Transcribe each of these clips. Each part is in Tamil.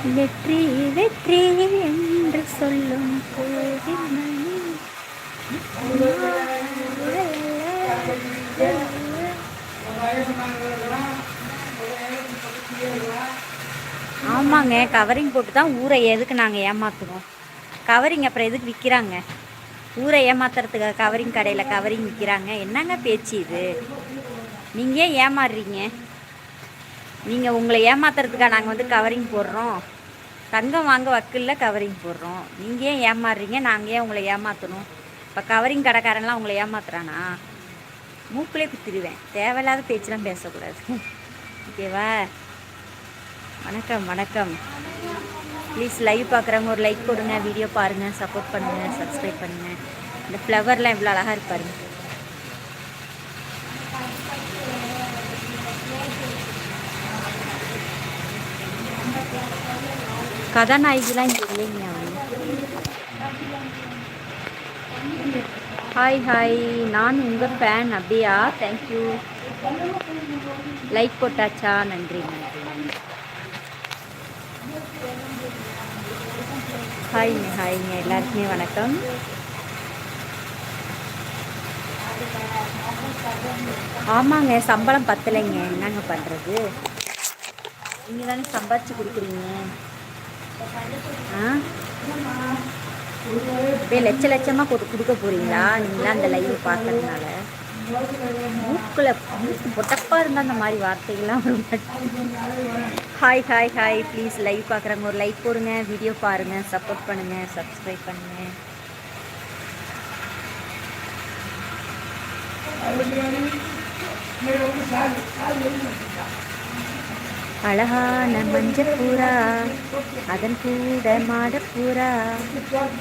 வெற்றி வெற்றி என்று சொல்லும் கோவில்மணி. ஆமாங்க, கவரிங் போட்டு தான் ஊரை எதுக்கு நாங்கள் ஏமாற்றுவோம்? கவரிங் அப்புறம் எதுக்கு விற்கிறாங்க? ஊரை ஏமாத்துறதுக்கு கவரிங் கடையில் கவரிங் விற்கிறாங்க. என்னங்க பேச்சு இது? நீங்கள் ஏன் ஏமாறுறீங்க? நீங்கள் உங்களை ஏமாத்துறதுக்காக நாங்கள் வந்து கவரிங் போடுறோம். தங்கம் வாங்க வக்கில்ல கவரிங் போடுறோம். நீங்கள் ஏன் ஏமாறுறீங்க? நாங்கள் ஏன் உங்களை ஏமாற்றணும்? இப்போ கவரிங் கடைக்காரன்லாம் உங்களை ஏமாத்துறானா? மூக்கிலே குத்திடுவேன். தேவையில்லாத பேச்செலாம் பேசக்கூடாது, ஓகேவா? வணக்கம் வணக்கம். ப்ளீஸ் லைவ் பார்க்குறவங்க ஒரு லைக் கொடுங்க, வீடியோ பாருங்கள், சப்போர்ட் பண்ணுங்கள், சப்ஸ்கிரைப் பண்ணுங்கள். இந்த ஃப்ளவர்லாம் இவ்வளோ அழகாக இருப்பாருங்க. கதாநாயகிலாம் இங்கே இல்லைங்க. ஹாய் ஹாய், நான் உங்கள் ஃபேன். அப்படியா? தேங்க்யூ. லைக் போட்டாச்சா? நன்றி நன்றி. ஹாய்ங்க ஹாய்ங்க, எல்லாருக்குமே வணக்கம். ஆமாங்க, சம்பளம் பத்தலைங்க. என்னங்க பண்ணுறது? நீங்கள் தானே சம்பாதிச்சு கொடுக்குறீங்க. இப்போ லட்ச லட்சமாக கொடுக்க போகிறீங்களா நீங்களாம் அந்த லைவ் பார்க்கறதுனால? மூக்கில் பொட்டப்பாக இருந்தால் அந்த மாதிரி வார்த்தைகள்லாம் வரும். Hi hi hi. Please live பார்க்குறவங்க ஒரு லைக் போடுங்க, வீடியோ பாருங்கள், சப்போர்ட் பண்ணுங்கள், சப்ஸ்கிரைப் பண்ணுங்கள். அழகான மஞ்சப்பூரா, அதன் கூட மாடப்பூரா,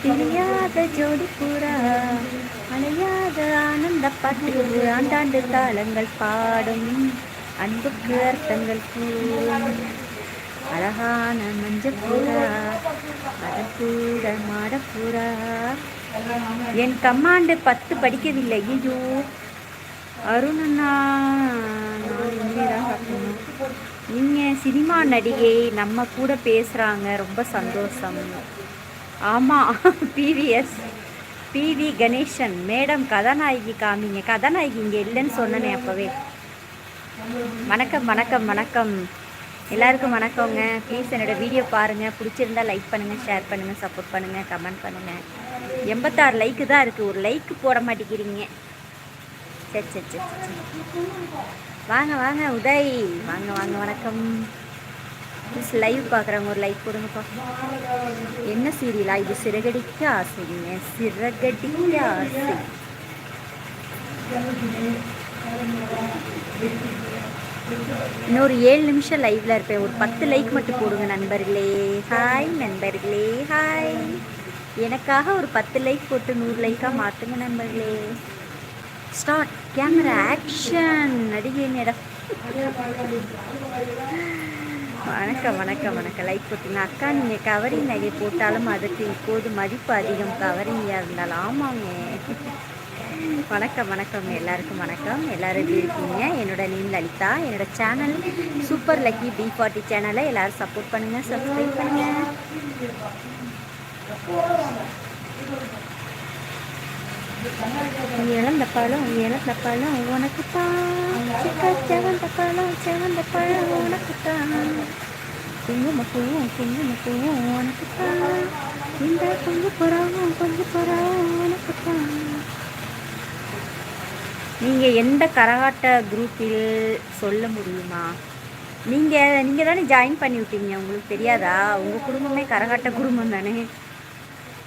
பிரியாத ஜோடி பூரா, அலையாத ஆனந்த பாட்டு, ஆண்டாண்டு காலங்கள் பாடும் அன்புக்கு அர்த்தங்கள் கூறும். அழகான மஞ்சப்பூரா, அதன் கூட மாடப்பூரா. என் கம்மாண்டு 10 படிக்கவில்லை. ஐயோ அருணண்ணா, நான் இனிமேதான் பார்க்கணும். நீங்கள் சினிமா நடிகை, நம்ம கூட பேசுகிறாங்க, ரொம்ப சந்தோஷம். ஆமாம், பிவி கணேசன் மேடம். கதாநாயகி காமிங்க. கதாநாயகி இங்கே இல்லைன்னு சொன்னனே அப்போவே. வணக்கம் வணக்கம் வணக்கம், எல்லாருக்கும் வணக்கங்க. ப்ளீஸ் என்னோடய வீடியோ பாருங்கள், பிடிச்சிருந்தா லைக் பண்ணுங்கள், ஷேர் பண்ணுங்கள், சப்போர்ட் பண்ணுங்கள், கமெண்ட் பண்ணுங்கள். 86 லைக்கு தான் இருக்குது, ஒரு லைக்கு போட மாட்டேங்கிறீங்க. சரி சரி சரி சரி, வாங்க வாங்க உதய், வாங்க வாங்க, வணக்கம். ப்ளீஸ் லைவ் பார்க்குறவங்க ஒரு லைக் கொடுங்கப்பா. என்ன சீரியலா இது? சிறகடிக்க ஆசைங்க, சிறகடிக்க ஆசை. இன்னொரு 7 நிமிஷம் லைவில் இருப்பேன். ஒரு 10 லைக் மட்டும் போடுங்க நண்பர்களே. ஹாய் நண்பர்களே, ஹாய். எனக்காக ஒரு 10 லைக் போட்டு 100 லைக்காக மாற்றுங்க நண்பர்களே. Start camera action. நடிகை நேரம். வணக்கம் வணக்கம் வணக்கம். லைக் போட்டுங்க அக்கா. நீங்கள் கவரிங் நகை போட்டாலும் அதுக்கு இப்போது மதிப்பு அதிகம், கவரிங்காக இருந்தாலும். ஆமாங்க. வணக்கம் வணக்கம், எல்லாருக்கும் வணக்கம். எல்லோரும் எப்படி இருக்கீங்க? என்னோட நேம் லலிதா. என்னோட சேனல் சூப்பர் லக்கி D40 சேனலை எல்லோரும் சப்போர்ட் பண்ணுங்கள், சப்ஸ்கிரைப் பண்ணுங்கள். இழந்த பழம் இழந்த பழம் உனக்கு தான், செவந்த பழம் செவந்த பழம் உனக்கு தான், குங்குமப்பூவும் குங்குமப்பூவும் உனக்கு தான், இந்த கொஞ்சம் புறாவும் உனக்கு தான். நீங்கள் எந்த கரகாட்ட குரூப்பில் சொல்ல முடியுமா? நீங்கள் தானே ஜாயின் பண்ணி விட்டீங்க, உங்களுக்கு தெரியாதா? உங்கள் குடும்பமே கரகாட்ட குடும்பம் தானே,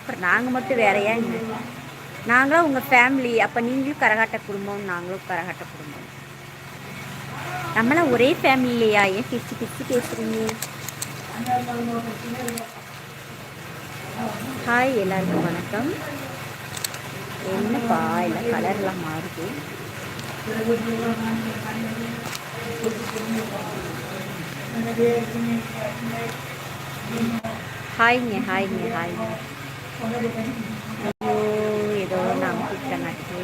அப்புறம் நாங்கள் மட்டும் வேறையா? நாங்களும் உங்கள் ஃபேமிலி. அப்போ நீங்களும் கரகாட்ட குடும்பம், நாங்களும் கரகாட்ட குடும்பம். நம்மளாம் ஒரே ஃபேமிலி இல்லையா? ஏன் பிரித்து பிரித்து பேசுகிறீங்க? ஹாய், எல்லாருக்கும் வணக்கம். என்னப்பா இல்லை கலர்லாம் மாறுது. ஹாய்ங்க ஹாய்ங்க ஹாய்ங்க. ஐயோ ஏதோ நான் கூப்பிட்டேனாச்சு.